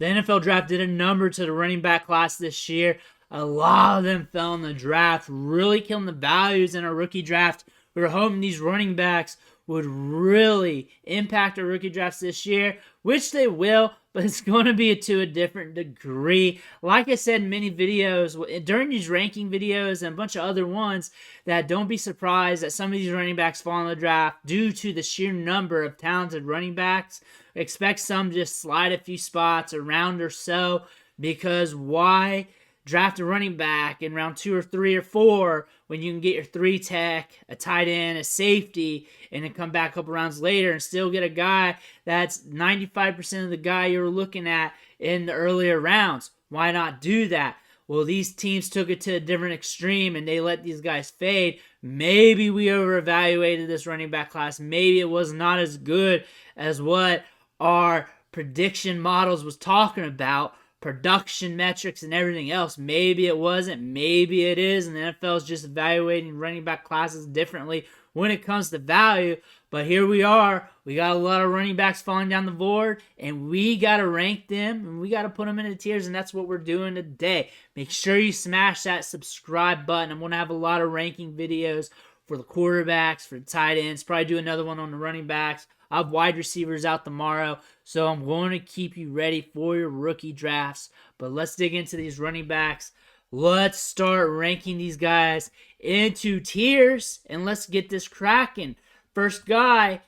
The NFL draft did a number to the running back class this year. A lot of them fell in the draft, really killing the values in our rookie draft. We were hoping these running backs would really impact our rookie drafts this year, which they will, but it's going to be to a different degree. Like I said in many videos, during these ranking videos and a bunch of other ones, that don't be surprised that some of these running backs fall in the draft due to the sheer number of talented running backs. Expect some just slide a few spots around or so, because why draft a running back in round 2 or 3 or 4 when you can get your 3 tech, a tight end, a safety, and then come back a couple rounds later and still get a guy that's 95% of the guy you were looking at in the earlier rounds? Why not do that? Well, these teams took it to a different extreme and they let these guys fade. Maybe we overevaluated this running back class. Maybe it was not as good as what our prediction models was talking about. Production metrics and everything else. Maybe it wasn't. Maybe it is. And the NFL is just evaluating running back classes differently when it comes to value. But here we are. We got a lot of running backs falling down the board, and we got to rank them, and we got to put them into tiers, and that's what we're doing today. Make sure you smash that subscribe button. I'm going to have a lot of ranking videos for the quarterbacks, for the tight ends. Probably do another one on the running backs. I have wide receivers out tomorrow, so I'm going to keep you ready for your rookie drafts. But let's dig into these running backs. Let's start ranking these guys into tiers, and let's get this cracking. First guy,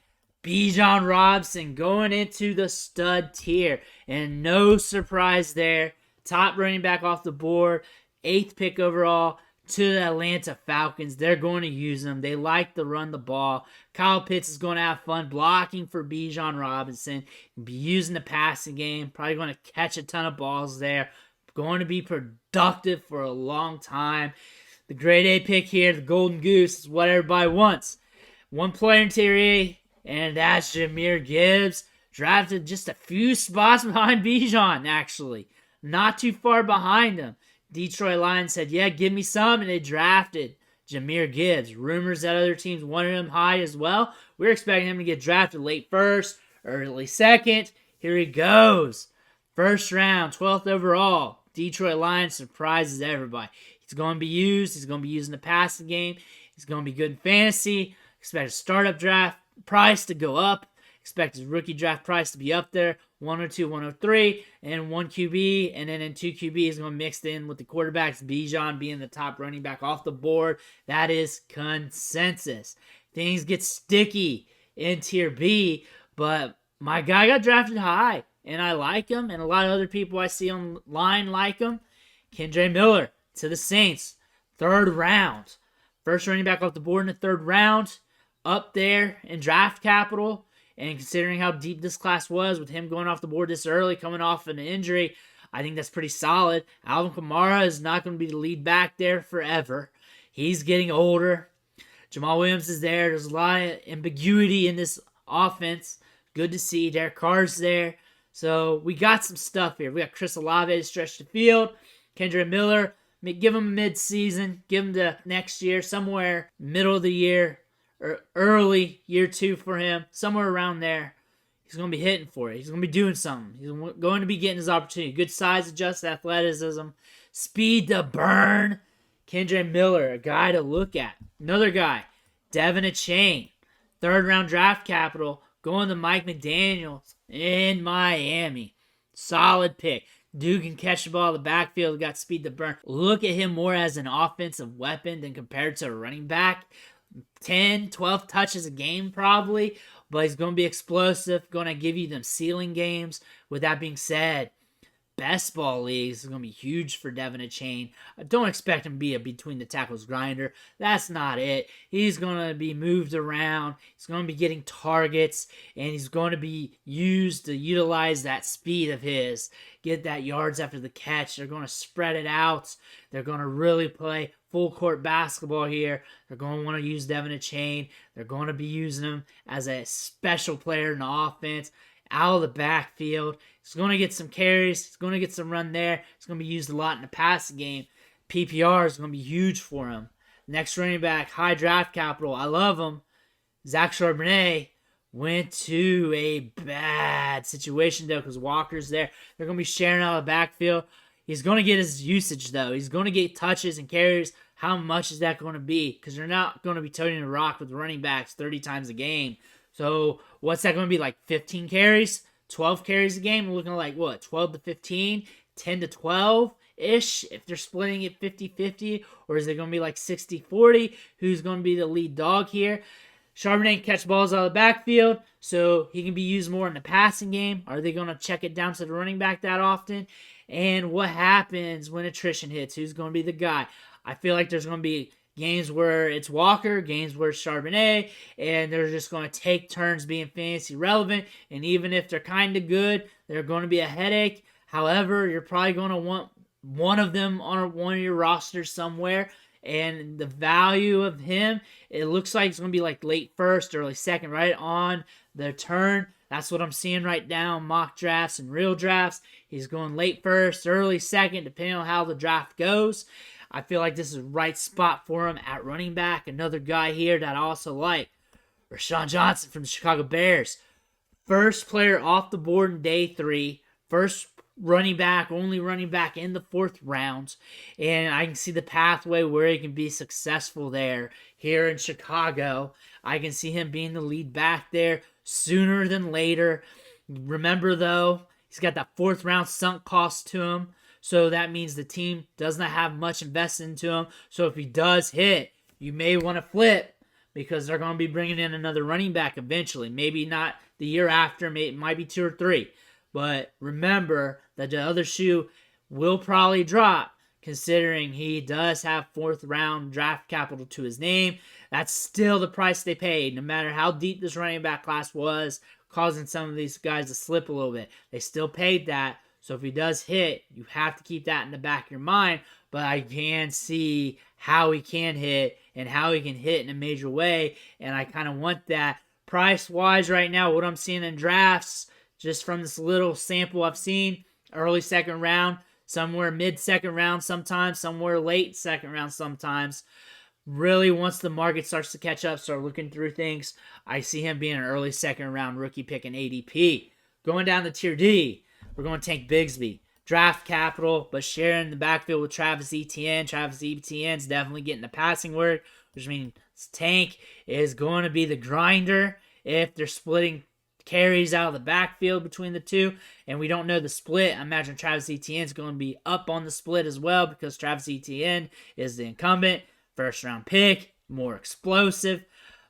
Bijan Robinson, going into the stud tier. And no surprise there. Top running back off the board, 8th pick overall, to the Atlanta Falcons. They're going to use him. They like to run the ball. Kyle Pitts is going to have fun blocking for Bijan Robinson. Be using the passing game. Probably going to catch a ton of balls there. Going to be productive for a long time. The grade A pick here, the Golden Goose, is what everybody wants. One player in Tier A, and that's Jahmyr Gibbs. Drafted just a few spots behind Bijan, actually. Not too far behind him. Detroit Lions said, yeah, give me some, and they drafted Jahmyr Gibbs. Rumors that other teams wanted him high as well. We're expecting him to get drafted late 1st, early 2nd. Here he goes. 1st round, 12th overall. Detroit Lions surprises everybody. He's going to be used. He's going to be used in the passing game. He's going to be good in fantasy. Expect his startup draft price to go up. Expect his rookie draft price to be up there. 102, 103, and 1 QB. And then in 2 QB is going to mix in with the quarterbacks. Bijan being the top running back off the board. That is consensus. Things get sticky in Tier B, but my guy got drafted high, and I like him, and a lot of other people I see online like him. Kendre Miller to the Saints. 3rd round. First running back off the board in the 3rd round. Up there in draft capital. And considering how deep this class was with him going off the board this early, coming off an injury, I think that's pretty solid. Alvin Kamara is not going to be the lead back there forever. He's getting older. Jamal Williams is there. There's a lot of ambiguity in this offense. Good to see. Derek Carr's there. So we got some stuff here. We got Chris Olave to stretch the field. Kendre Miller, give him a mid-season. Give him to next year, somewhere middle of the year. Or early year 2 for him, somewhere around there. He's going to be hitting for it. He's going to be doing something. He's going to be getting his opportunity. Good size, adjust, athleticism, speed to burn. Kendre Miller, a guy to look at. Another guy, Devin Achane, 3rd round draft capital, going to Mike McDaniels in Miami. Solid pick. Dude can catch the ball in the backfield, got speed to burn. Look at him more as an offensive weapon than compared to a running back. 10, 12 touches a game probably, but he's going to be explosive, going to give you them ceiling games. With that being said, best ball leagues is going to be huge for Devin Achane. I don't expect him to be a between the tackles grinder. That's not it. He's going to be moved around. He's going to be getting targets, and he's going to be used to utilize that speed of his. Get that yards after the catch. They're going to spread it out. They're going to really play full court basketball here. They're going to want to use Devin Achane. They're going to be using him as a special player in the offense, out of the backfield. He's going to get some carries. He's going to get some run there. He's going to be used a lot in the passing game. PPR is going to be huge for him. Next running back, high draft capital. I love him. Zach Charbonnet, went to a bad situation, though, because Walker's there. They're going to be sharing out of the backfield. He's going to get his usage, though. He's going to get touches and carries. How much is that going to be? Because they're not going to be toting the rock with running backs 30 times a game. So what's that going to be, like 15 carries? 12 carries a game? We're looking at like, what, 12 to 15? 10 to 12-ish if they're splitting it 50-50? Or is it going to be like 60-40? Who's going to be the lead dog here? Charbonnet can catch balls out of the backfield, so he can be used more in the passing game. Are they going to check it down to the running back that often? And what happens when attrition hits? Who's going to be the guy? I feel like there's going to be games where it's Walker, games where it's Charbonnet, and they're just going to take turns being fantasy relevant. And even if they're kind of good, they're going to be a headache. However, you're probably going to want one of them on one of your rosters somewhere. And the value of him, it looks like it's going to be like late first, early second, right on the turn. That's what I'm seeing right now in mock drafts and real drafts. He's going late first, early second, depending on how the draft goes. I feel like this is the right spot for him at running back. Another guy here that I also like, Rashawn Johnson from the Chicago Bears. First player off the board in day 3. First running back, only running back in the 4th round. And I can see the pathway where he can be successful there here in Chicago. I can see him being the lead back there sooner than later. Remember, though, he's got that 4th round sunk cost to him. So that means the team does not have much invested into him. So if he does hit, you may want to flip because they're going to be bringing in another running back eventually. Maybe not the year after. It might be 2 or 3. But remember that the other shoe will probably drop considering he does have 4th round draft capital to his name. That's still the price they paid, no matter how deep this running back class was, causing some of these guys to slip a little bit. They still paid that. So if he does hit, you have to keep that in the back of your mind. But I can see how he can hit and how he can hit in a major way. And I kind of want that. Price-wise right now, what I'm seeing in drafts, just from this little sample I've seen, early 2nd round, somewhere mid-2nd round sometimes, somewhere late 2nd round sometimes. Really, once the market starts to catch up, start looking through things, I see him being an early 2nd round rookie pick in ADP. Going down to Tier D, we're going to Tank Bigsby. Draft capital, but sharing the backfield with Travis Etienne. Travis Etienne's definitely getting the passing work, which means Tank is going to be the grinder if they're splitting carries out of the backfield between the two. And we don't know the split. I imagine Travis Etienne's going to be up on the split as well because Travis Etienne is the incumbent. 1st round pick, more explosive.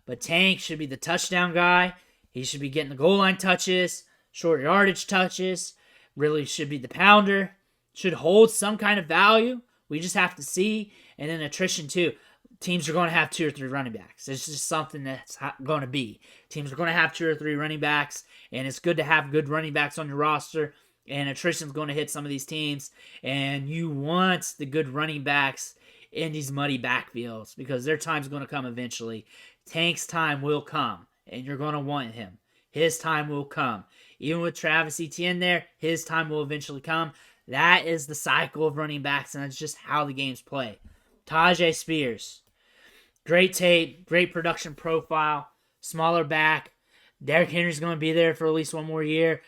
But Tank should be the touchdown guy. He should be getting the goal line touches, short yardage touches. Really should be the pounder. Should hold some kind of value. We just have to see. And then attrition too. Teams are going to have 2 or 3 running backs. It's just something that's going to be. Teams are going to have 2 or 3 running backs. And it's good to have good running backs on your roster. And attrition is going to hit some of these teams. And you want the good running backs in these muddy backfields because their time's going to come eventually. Tank's time will come. And you're going to want him. His time will come. Even with Travis Etienne there, his time will eventually come. That is the cycle of running backs, and that's just how the games play. Tajay Spears. Great tape, great production profile, smaller back. Derrick Henry's going to be there for at least 1 more year.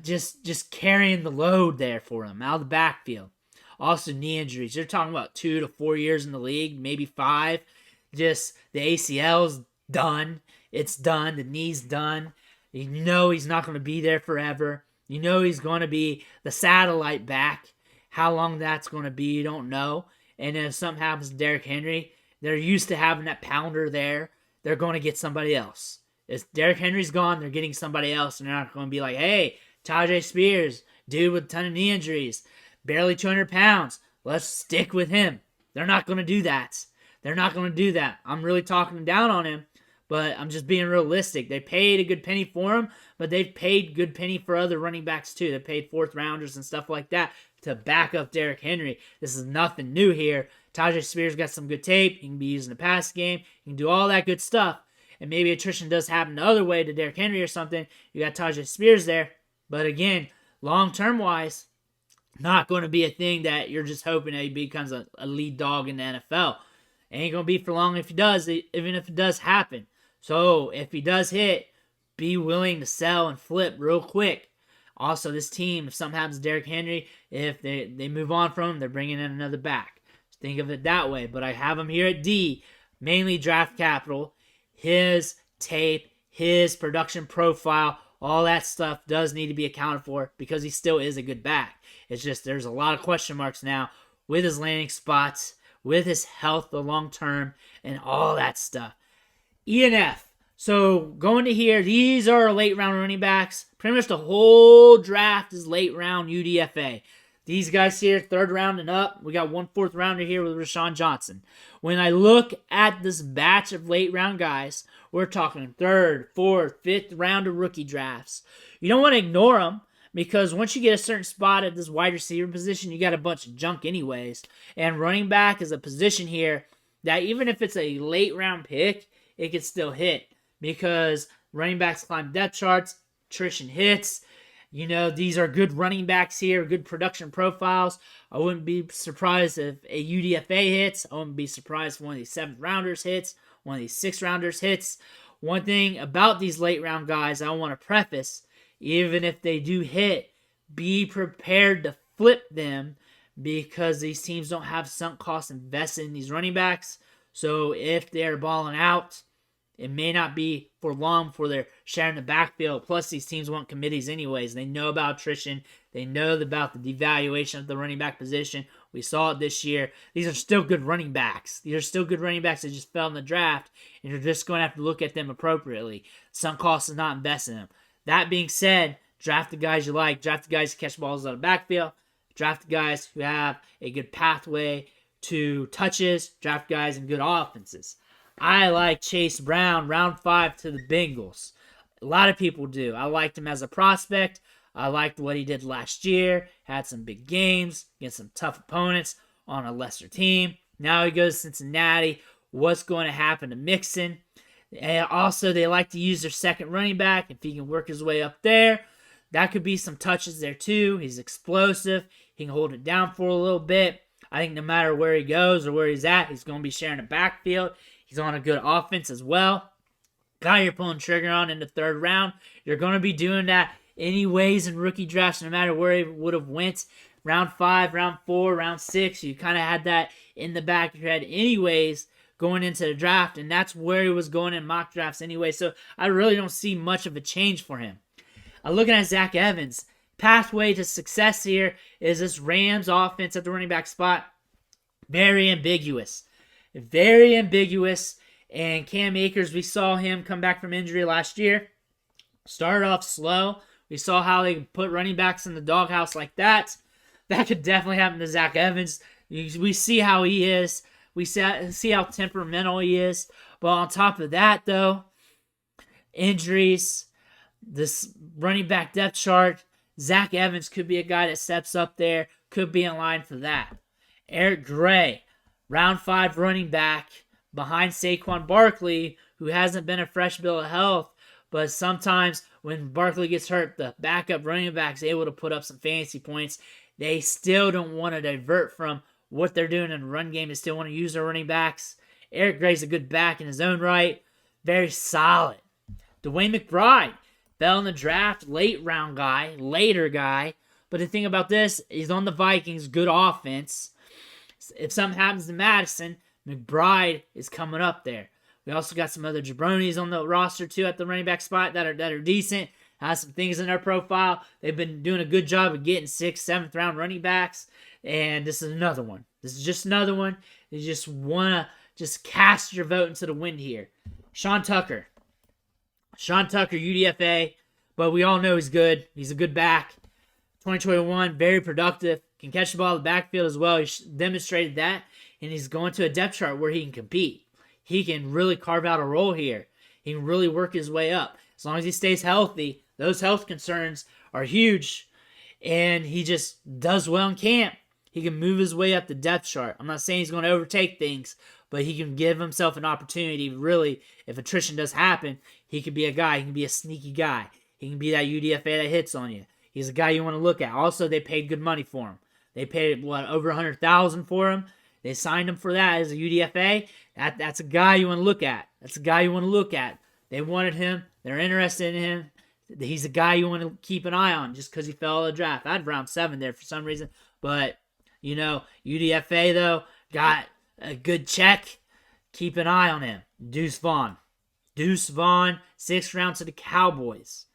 Just carrying the load there for him out of the backfield. Also, knee injuries. You're talking about 2 to 4 years in the league, maybe 5. Just the ACL's done. It's done. The knee's done. You know he's not going to be there forever. You know he's going to be the satellite back. How long that's going to be, you don't know. And then if something happens to Derrick Henry, they're used to having that pounder there. They're going to get somebody else. If Derrick Henry's gone, they're getting somebody else. And they're not going to be like, hey, Tajay Spears, dude with a ton of knee injuries, barely 200 pounds. Let's stick with him. They're not going to do that. They're not going to do that. I'm really talking down on him. But I'm just being realistic. They paid a good penny for him, but they've paid good penny for other running backs too. They paid 4th rounders and stuff like that to back up Derrick Henry. This is nothing new here. Tajay Spears got some good tape. He can be used in the pass game. He can do all that good stuff. And maybe attrition does happen the other way to Derrick Henry or something. You got Tajay Spears there. But again, long-term wise, not going to be a thing that you're just hoping that he becomes a lead dog in the NFL. Ain't going to be for long if he does, even if it does happen. So if he does hit, be willing to sell and flip real quick. Also, this team, if something happens to Derrick Henry, if they move on from him, they're bringing in another back. Think of it that way. But I have him here at D, mainly draft capital. His tape, his production profile, all that stuff does need to be accounted for because he still is a good back. It's just there's a lot of question marks now with his landing spots, with his health the long term, and all that stuff. E and F. So going to here, these are late round running backs. Pretty much the whole draft is late round UDFA. These guys here, third round and up. We got 1 4th rounder here with Rashawn Johnson. When I look at this batch of late round guys, we're talking 3rd, 4th, 5th round of rookie drafts. You don't want to ignore them because once you get a certain spot at this wide receiver position, you got a bunch of junk anyways. And running back is a position here that even if it's a late round pick, it can still hit because running backs climb depth charts, attrition hits. You know, these are good running backs here, good production profiles. I wouldn't be surprised if a UDFA hits. I wouldn't be surprised if one of these 7th rounders hits, one of these 6th rounders hits. One thing about these late round guys I want to preface, even if they do hit, be prepared to flip them because these teams don't have sunk costs invested in these running backs. So if they're balling out, it may not be for long before they're sharing the backfield. Plus, these teams want committees anyways. They know about attrition. They know about the devaluation of the running back position. We saw it this year. These are still good running backs. These are still good running backs that just fell in the draft, and you're just going to have to look at them appropriately. Sunk cost is not investing in them. That being said, draft the guys you like. Draft the guys who catch balls out of the backfield. Draft the guys who have a good pathway to touches. Draft guys in good offenses. I like Chase Brown, round 5 to the Bengals. A lot of people do. I liked him as a prospect. I liked what he did last year. Had some big games against some tough opponents on a lesser team. Now he goes to Cincinnati. What's going to happen to Mixon? And also, they like to use their second running back. If he can work his way up there, that could be some touches there too. He's explosive. He can hold it down for a little bit. I think no matter where he goes or where he's at, he's going to be sharing the backfield. He's on a good offense as well. Guy you're pulling trigger on in the 3rd round. You're going to be doing that anyways in rookie drafts, no matter where he would have went. Round 5, round 4, round 6. You kind of had that in the back of your head anyways going into the draft, and that's where he was going in mock drafts anyway. So I really don't see much of a change for him. Looking at Zach Evans, pathway to success here is this Rams offense at the running back spot. Very ambiguous. Very ambiguous. And Cam Akers, we saw him come back from injury last year. Started off slow. We saw how they put running backs in the doghouse like that. That could definitely happen to Zach Evans. We see how he is. We see how temperamental he is. But on top of that, though, injuries, this running back depth chart, Zach Evans could be a guy that steps up there, could be in line for that. Eric Gray, round 5 running back behind Saquon Barkley, who hasn't been a fresh bill of health, but sometimes when Barkley gets hurt, the backup running back's able to put up some fantasy points. They still don't want to divert from what they're doing in the run game. They still want to use their running backs. Eric Gray's a good back in his own right. Very solid. Dwayne McBride fell in the draft, late round guy, later guy. But the thing about this, he's on the Vikings, good offense. If something happens to Madison, McBride is coming up there. We also got some other jabronis on the roster too at the running back spot that are decent. Has some things in their profile. They've been doing a good job of getting 6th, 7th round running backs. And this is another one. This is just another one. You just want to just cast your vote into the wind here. Sean Tucker, UDFA. But we all know he's good. He's a good back. 2021, very productive. Can catch the ball in the backfield as well. He's demonstrated that. And he's going to a depth chart where he can compete. He can really carve out a role here. He can really work his way up. As long as he stays healthy, those health concerns are huge. And he just does well in camp. He can move his way up the depth chart. I'm not saying he's going to overtake things, but he can give himself an opportunity. Really, if attrition does happen, he could be a guy. He can be a sneaky guy. He can be that UDFA that hits on you. He's a guy you want to look at. Also, they paid good money for him. They paid, over $100,000 for him. They signed him for that as a UDFA. That's a guy you want to look at. That's a guy you want to look at. They wanted him. They're interested in him. He's a guy you want to keep an eye on just because he fell out of the draft. I had round 7 there for some reason. But, UDFA, though, got a good check. Keep an eye on him. Deuce Vaughn. 6th round to the Cowboys.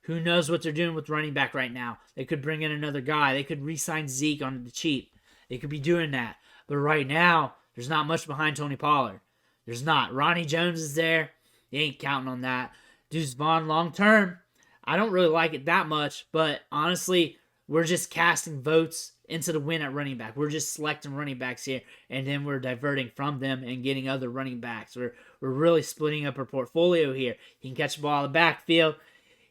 Who knows what they're doing with running back right now? They could bring in another guy. They could re-sign Zeke on the cheap. They could be doing that. But right now, there's not much behind Tony Pollard. There's not. Ronnie Jones is there. They ain't counting on that. Deuce Vaughn long term. I don't really like it that much, but honestly, we're just casting votes into the win at running back. We're just selecting running backs here, and then we're diverting from them and getting other running backs. We're really splitting up our portfolio here. He can catch the ball in the backfield.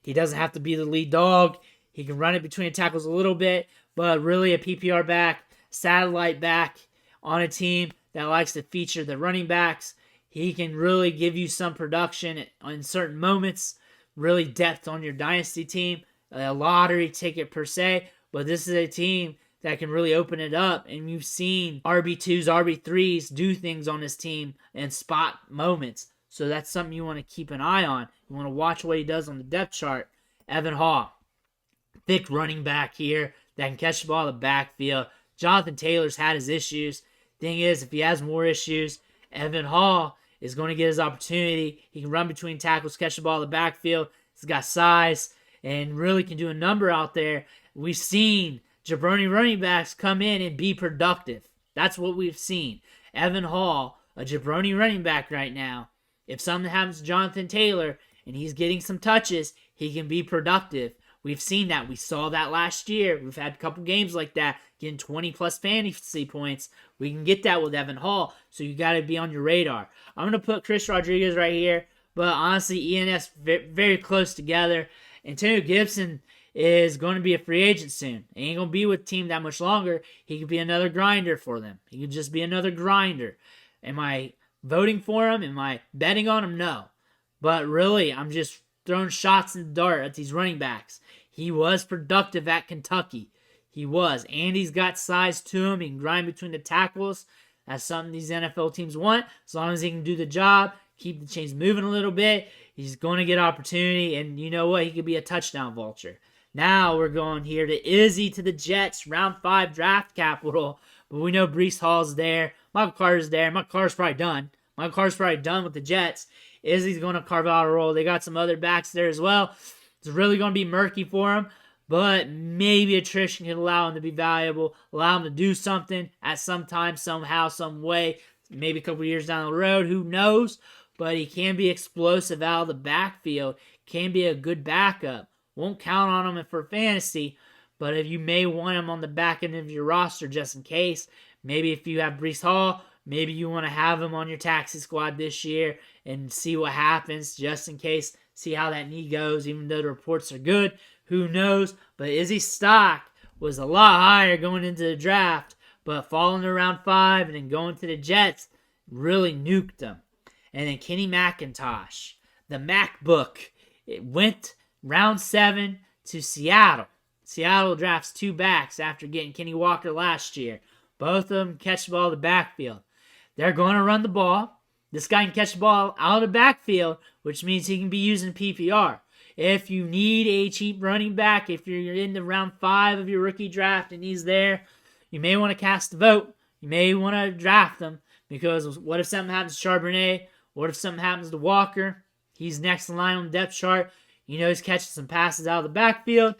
He doesn't have to be the lead dog. He can run it between the tackles a little bit, but really a PPR back, satellite back on a team that likes to feature the running backs. He can really give you some production in certain moments, really depth on your dynasty team, a lottery ticket per se, but this is a team that can really open it up, and you've seen RB2s, RB3s do things on this team in spot moments, so that's something you want to keep an eye on. You want to watch what he does on the depth chart. Evan Hall, thick running back here that can catch the ball in the backfield. Jonathan Taylor's had his issues. Thing is, if he has more issues, Evan Hall is going to get his opportunity. He can run between tackles, catch the ball in the backfield. He's got size and really can do a number out there. We've seen jabroni running backs come in and be productive. That's what we've seen. Evan Hall, a jabroni running back right now. If something happens to Jonathan Taylor and he's getting some touches, he can be productive. We've seen that. We saw that last year. We've had a couple games like that, getting 20-plus fantasy points. We can get that with Evan Hall, so you got to be on your radar. I'm going to put Chris Rodriguez right here, but honestly, ENS very close together. Antonio Gibson is going to be a free agent soon. He ain't going to be with the team that much longer. He could be another grinder for them. He could just be another grinder. Am I voting for him? Am I betting on him? No. But really, I'm just throwing shots in the dart at these running backs. He was productive at Kentucky. He was. And he's got size to him. He can grind between the tackles. That's something these NFL teams want. As long as he can do the job, keep the chains moving a little bit, he's going to get opportunity. And you know what? He could be a touchdown vulture. Now we're going here to Izzy to the Jets. Round 5 draft capital. But we know Breece Hall's there. Michael Carter's there. Michael Carter's probably done. Michael Carter's probably done with the Jets. Izzy's going to carve out a role. They got some other backs there as well. It's really going to be murky for him. But maybe attrition can allow him to be valuable, allow him to do something at some time, somehow, some way, maybe a couple years down the road, who knows? But he can be explosive out of the backfield, can be a good backup. Won't count on him for fantasy, but if you may want him on the back end of your roster just in case, maybe if you have Breece Hall, maybe you want to have him on your taxi squad this year and see what happens just in case, see how that knee goes, even though the reports are good. Who knows? But Izzy's stock was a lot higher going into the draft, but falling to round 5 and then going to the Jets really nuked them. And then Kenny McIntosh, the MacBook, it went round 7 to Seattle. Seattle drafts 2 backs after getting Kenny Walker last year. Both of them catch the ball in the backfield. They're going to run the ball. This guy can catch the ball out of the backfield, which means he can be using PPR. If you need a cheap running back, if you're in the round 5 of your rookie draft and he's there, you may want to cast a vote. You may want to draft him because what if something happens to Charbonnet? What if something happens to Walker? He's next in line on the depth chart. You know he's catching some passes out of the backfield.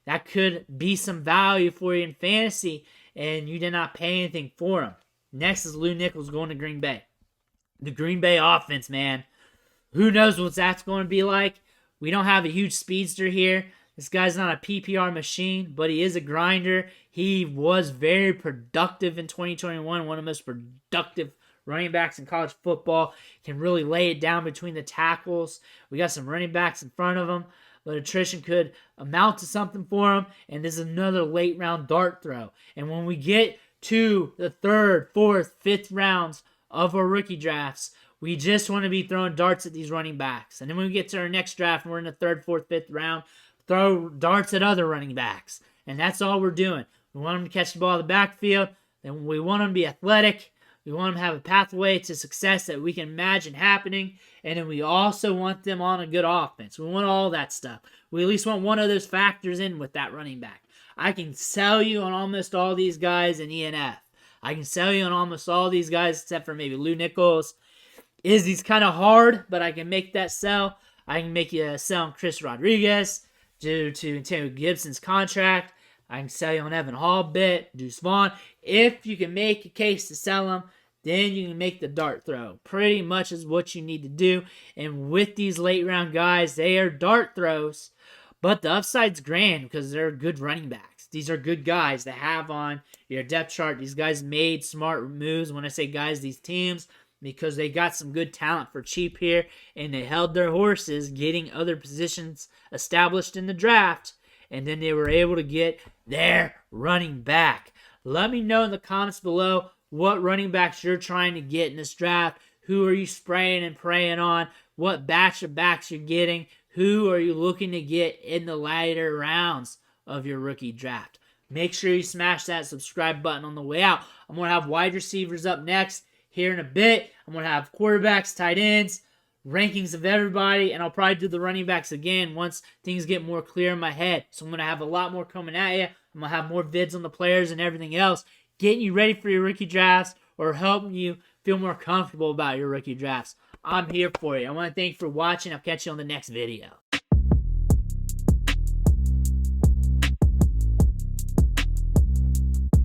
That could be some value for you in fantasy, and you did not pay anything for him. Next is Lou Nichols going to Green Bay. The Green Bay offense, man. Who knows what that's going to be like? We don't have a huge speedster here. This guy's not a PPR machine, but he is a grinder. He was very productive in 2021, one of the most productive running backs in college football. Can really lay it down between the tackles. We got some running backs in front of him, but attrition could amount to something for him, and this is another late round dart throw. And when we get to the 3rd, 4th, 5th rounds of our rookie drafts, we just want to be throwing darts at these running backs. And then when we get to our next draft, and we're in the 3rd, 4th, 5th round, throw darts at other running backs. And that's all we're doing. We want them to catch the ball in the backfield. And we want them to be athletic. We want them to have a pathway to success that we can imagine happening. And then we also want them on a good offense. We want all that stuff. We at least want one of those factors in with that running back. I can sell you on almost all these guys in ENF. I can sell you on almost all these guys except for maybe Nichols. Izzy's kind of hard, but I can make that sell. I can make you sell on Chris Rodriguez due to Antonio Gibson's contract. I can sell you on Evan Hall a bit, Deuce Vaughn. If you can make a case to sell them, then you can make the dart throw. Pretty much is what you need to do. And with these late round guys, they are dart throws. But the upside's grand because they're good running backs. These are good guys to have on your depth chart. These guys made smart moves. When I say guys, these teams, because they got some good talent for cheap here. And they held their horses getting other positions established in the draft. And then they were able to get their running back. Let me know in the comments below what running backs you're trying to get in this draft. Who are you spraying and praying on? What batch of backs you're getting? Who are you looking to get in the later rounds of your rookie draft? Make sure you smash that subscribe button on the way out. I'm going to have wide receivers up next here in a bit. I'm going to have quarterbacks, tight ends, rankings of everybody, and I'll probably do the running backs again once things get more clear in my head. So I'm going to have a lot more coming at you. I'm going to have more vids on the players and everything else, getting you ready for your rookie drafts or helping you feel more comfortable about your rookie drafts. I'm here for you. I want to thank you for watching. I'll catch you on the next video.